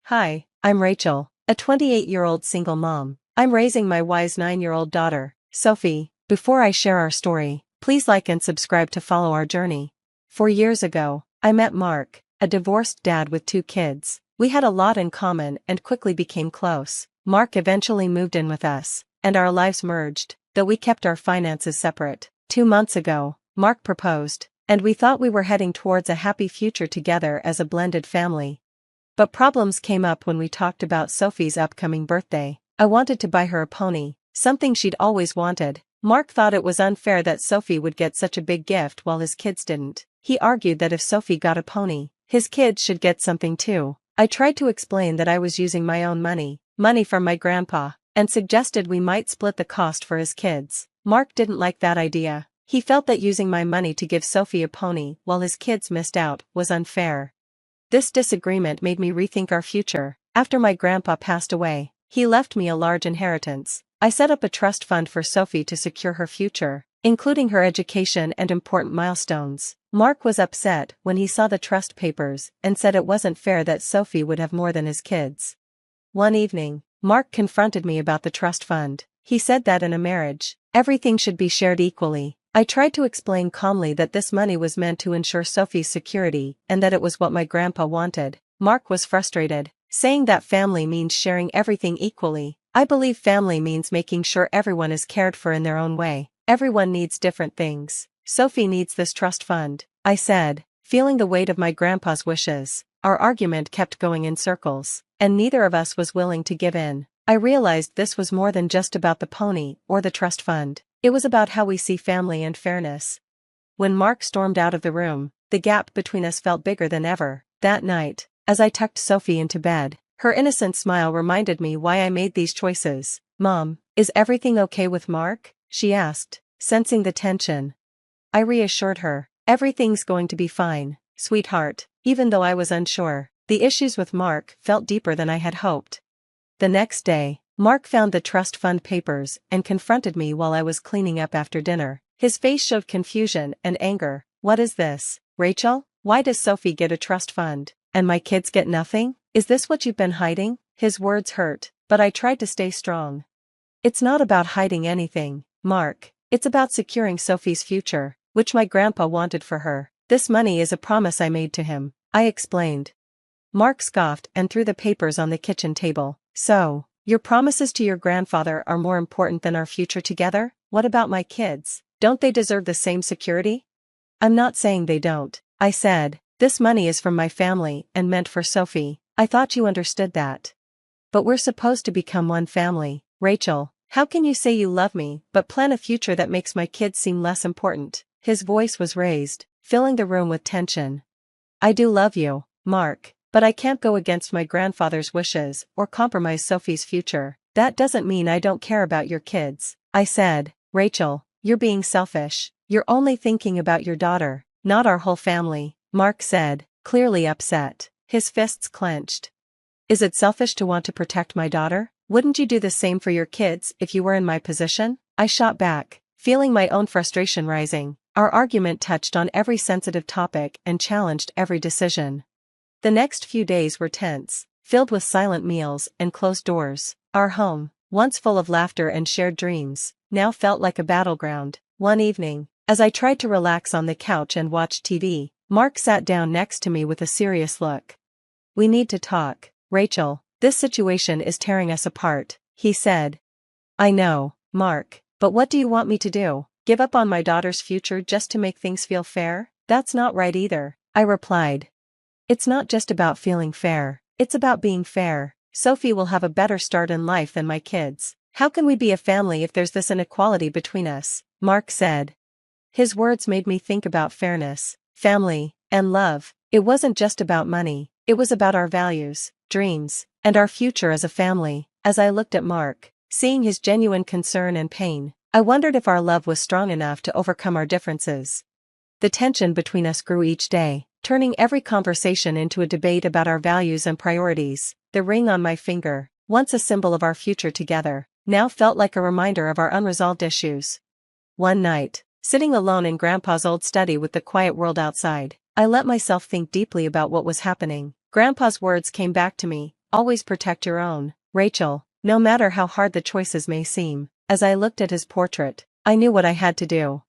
Hi, I'm Rachel, a 28-year-old single mom. I'm raising my wise 9-year-old daughter, Sophie. Before I share our story, please like and subscribe to follow our journey. 4 years ago, I met Mark, a divorced dad with 2 kids. We had a lot in common and quickly became close. Mark eventually moved in with us, and our lives merged, though we kept our finances separate. 2 months ago, Mark proposed, and we thought we were heading towards a happy future together as a blended family. But problems came up when we talked about Sophie's upcoming birthday. I wanted to buy her a pony, something she'd always wanted. Mark thought it was unfair that Sophie would get such a big gift while his kids didn't. He argued that if Sophie got a pony, his kids should get something too. I tried to explain that I was using my own money from my grandpa, and suggested we might split the cost for his kids. Mark didn't like that idea. He felt that using my money to give Sophie a pony while his kids missed out was unfair. This disagreement made me rethink our future. After my grandpa passed away, he left me a large inheritance. I set up a trust fund for Sophie to secure her future, including her education and important milestones. Mark was upset when he saw the trust papers and said it wasn't fair that Sophie would have more than his kids. One evening, Mark confronted me about the trust fund. He said that in a marriage, everything should be shared equally. I tried to explain calmly that this money was meant to ensure Sophie's security and that it was what my grandpa wanted. Mark was frustrated, saying that family means sharing everything equally. I believe family means making sure everyone is cared for in their own way. Everyone needs different things. Sophie needs this trust fund, I said, feeling the weight of my grandpa's wishes. Our argument kept going in circles, and neither of us was willing to give in. I realized this was more than just about the pony or the trust fund. It was about how we see family and fairness. When Mark stormed out of the room, the gap between us felt bigger than ever. That night, as I tucked Sophie into bed, her innocent smile reminded me why I made these choices. "Mom, is everything okay with Mark?" she asked, sensing the tension. I reassured her, "Everything's going to be fine, sweetheart." Even though I was unsure, the issues with Mark felt deeper than I had hoped. The next day, Mark found the trust fund papers and confronted me while I was cleaning up after dinner. His face showed confusion and anger. "What is this, Rachel? Why does Sophie get a trust fund, and my kids get nothing? Is this what you've been hiding?" His words hurt, but I tried to stay strong. "It's not about hiding anything, Mark. It's about securing Sophie's future, which my grandpa wanted for her. This money is a promise I made to him," I explained. Mark scoffed and threw the papers on the kitchen table. "So, your promises to your grandfather are more important than our future together? What about my kids? Don't they deserve the same security?" "I'm not saying they don't," I said. "This money is from my family and meant for Sophie. I thought you understood that. But we're supposed to become one family, Rachel. How can you say you love me but plan a future that makes my kids seem less important?" His voice was raised, filling the room with tension. "I do love you, Mark, but I can't go against my grandfather's wishes or compromise Sophie's future. That doesn't mean I don't care about your kids," I said. "Rachel, you're being selfish. You're only thinking about your daughter, not our whole family," Mark said, clearly upset. His fists clenched. "Is it selfish to want to protect my daughter? Wouldn't you do the same for your kids if you were in my position?" I shot back, feeling my own frustration rising. Our argument touched on every sensitive topic and challenged every decision. The next few days were tense, filled with silent meals and closed doors. Our home, once full of laughter and shared dreams, now felt like a battleground. One evening, as I tried to relax on the couch and watch TV, Mark sat down next to me with a serious look. "We need to talk, Rachel. This situation is tearing us apart," he said. "I know, Mark, but what do you want me to do? Give up on my daughter's future just to make things feel fair? That's not right either," I replied. "It's not just about feeling fair, it's about being fair. Sophie will have a better start in life than my kids. How can we be a family if there's this inequality between us?" Mark said. His words made me think about fairness, family, and love. It wasn't just about money, it was about our values, dreams, and our future as a family. As I looked at Mark, seeing his genuine concern and pain, I wondered if our love was strong enough to overcome our differences. The tension between us grew each day, turning every conversation into a debate about our values and priorities. The ring on my finger, once a symbol of our future together, now felt like a reminder of our unresolved issues. One night, sitting alone in Grandpa's old study with the quiet world outside, I let myself think deeply about what was happening. Grandpa's words came back to me, Always protect your own, Rachel, no matter how hard the choices may seem. As I looked at his portrait, I knew what I had to do.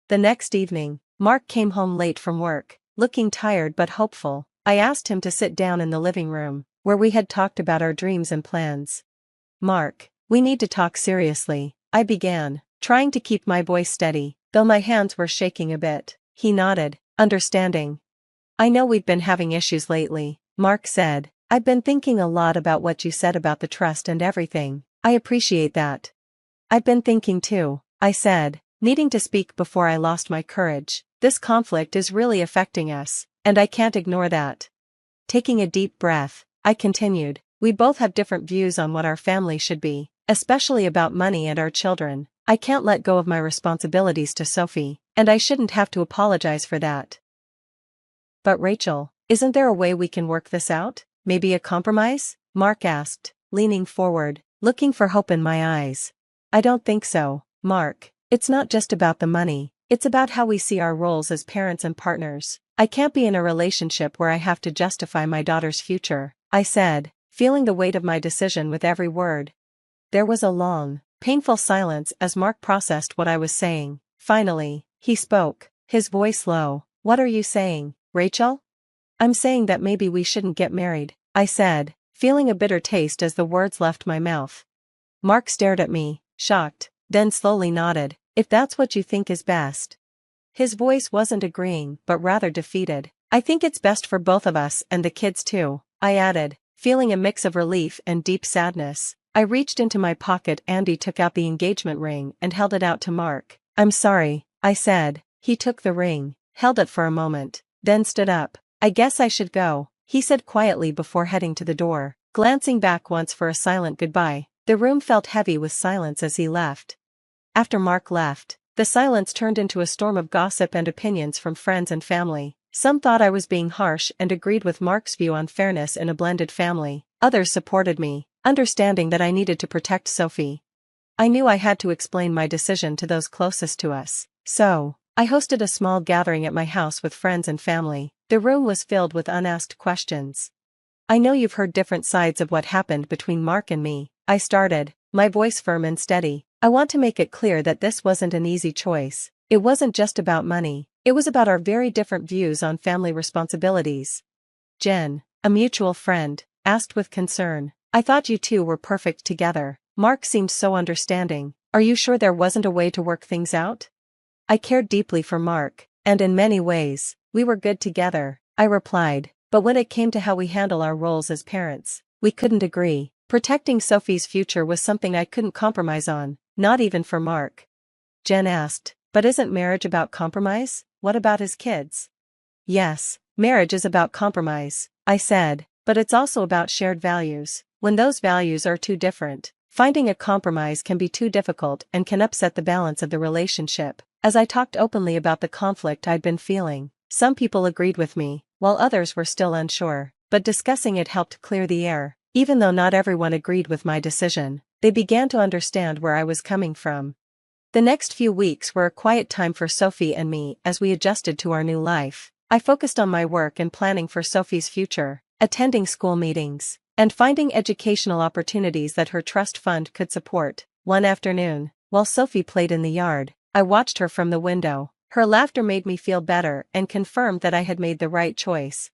The next evening, Mark came home late from work, looking tired but hopeful. I asked him to sit down in the living room, where we had talked about our dreams and plans. Mark, we need to talk seriously, I began, trying to keep my voice steady, though my hands were shaking a bit. He nodded, understanding. I know we've been having issues lately, Mark said. I've been thinking a lot about what you said about the trust and everything. I appreciate that. I've been thinking too, I said, needing to speak before I lost my courage. This conflict is really affecting us, and I can't ignore that. Taking a deep breath, I continued, we both have different views on what our family should be, especially about money and our children. I can't let go of my responsibilities to Sophie, and I shouldn't have to apologize for that. But Rachel, isn't there a way we can work this out? Maybe a compromise? Mark asked, leaning forward, looking for hope in my eyes. I don't think so, Mark. It's not just about the money, it's about how we see our roles as parents and partners. I can't be in a relationship where I have to justify my daughter's future, I said, feeling the weight of my decision with every word. There was a long, painful silence as Mark processed what I was saying. Finally, he spoke, his voice low. What are you saying, Rachel? I'm saying that maybe we shouldn't get married, I said, feeling a bitter taste as the words left my mouth. Mark stared at me, shocked, then slowly nodded. If that's what you think is best. His voice wasn't agreeing, but rather defeated. I think it's best for both of us and the kids too, I added, feeling a mix of relief and deep sadness. I reached into my pocket and took out the engagement ring and held it out to Mark. I'm sorry, I said. He took the ring, held it for a moment, then stood up. I guess I should go, he said quietly before heading to the door, glancing back once for a silent goodbye. The room felt heavy with silence as he left. After Mark left, the silence turned into a storm of gossip and opinions from friends and family. Some thought I was being harsh and agreed with Mark's view on fairness in a blended family. Others supported me, understanding that I needed to protect Sophie. I knew I had to explain my decision to those closest to us, so I hosted a small gathering at my house with friends and family. The room was filled with unasked questions. I know you've heard different sides of what happened between Mark and me, I started, my voice firm and steady. I want to make it clear that this wasn't an easy choice. It wasn't just about money, it was about our very different views on family responsibilities. Jen, a mutual friend, asked with concern, I thought you two were perfect together. Mark seemed so understanding. Are you sure there wasn't a way to work things out? I cared deeply for Mark, and in many ways, we were good together, I replied, but when it came to how we handle our roles as parents, we couldn't agree. Protecting Sophie's future was something I couldn't compromise on, not even for Mark. Jen asked, but isn't marriage about compromise? What about his kids? Yes, marriage is about compromise, I said, but it's also about shared values. When those values are too different, finding a compromise can be too difficult and can upset the balance of the relationship. As I talked openly about the conflict I'd been feeling, some people agreed with me, while others were still unsure, but discussing it helped clear the air. Even though not everyone agreed with my decision, they began to understand where I was coming from. The next few weeks were a quiet time for Sophie and me as we adjusted to our new life. I focused on my work and planning for Sophie's future, attending school meetings, and finding educational opportunities that her trust fund could support. One afternoon, while Sophie played in the yard, I watched her from the window. Her laughter made me feel better and confirmed that I had made the right choice.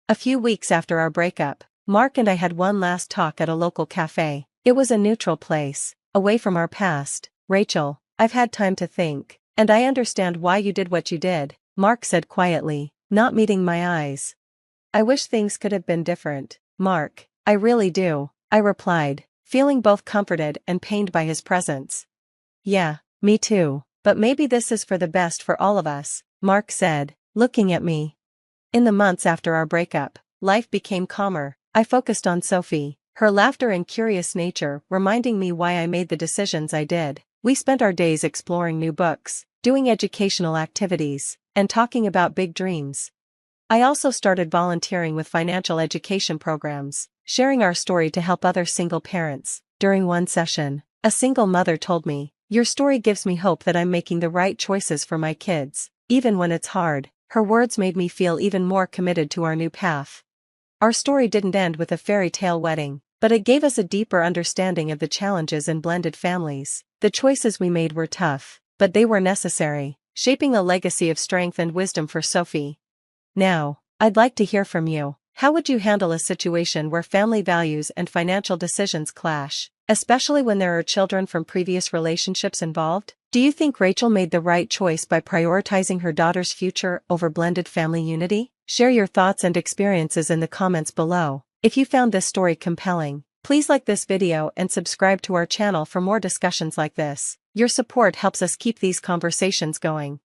A few weeks after our breakup, Mark and I had one last talk at a local cafe. It was a neutral place, away from our past. Rachel, I've had time to think, and I understand why you did what you did, Mark said quietly, not meeting my eyes. I wish things could have been different, Mark, I really do, I replied, feeling both comforted and pained by his presence. Yeah, me too, but maybe this is for the best for all of us, Mark said, looking at me. In the months after our breakup, life became calmer. I focused on Sophie, her laughter and curious nature reminding me why I made the decisions I did. We spent our days exploring new books, doing educational activities, and talking about big dreams. I also started volunteering with financial education programs, sharing our story to help other single parents. During one session, a single mother told me, "Your story gives me hope that I'm making the right choices for my kids, even when it's hard." Her words made me feel even more committed to our new path. Our story didn't end with a fairy tale wedding, but it gave us a deeper understanding of the challenges in blended families. The choices we made were tough, but they were necessary, shaping a legacy of strength and wisdom for Sophie. Now, I'd like to hear from you. How would you handle a situation where family values and financial decisions clash, especially when there are children from previous relationships involved? Do you think Rachel made the right choice by prioritizing her daughter's future over blended family unity? Share your thoughts and experiences in the comments below. If you found this story compelling, please like this video and subscribe to our channel for more discussions like this. Your support helps us keep these conversations going.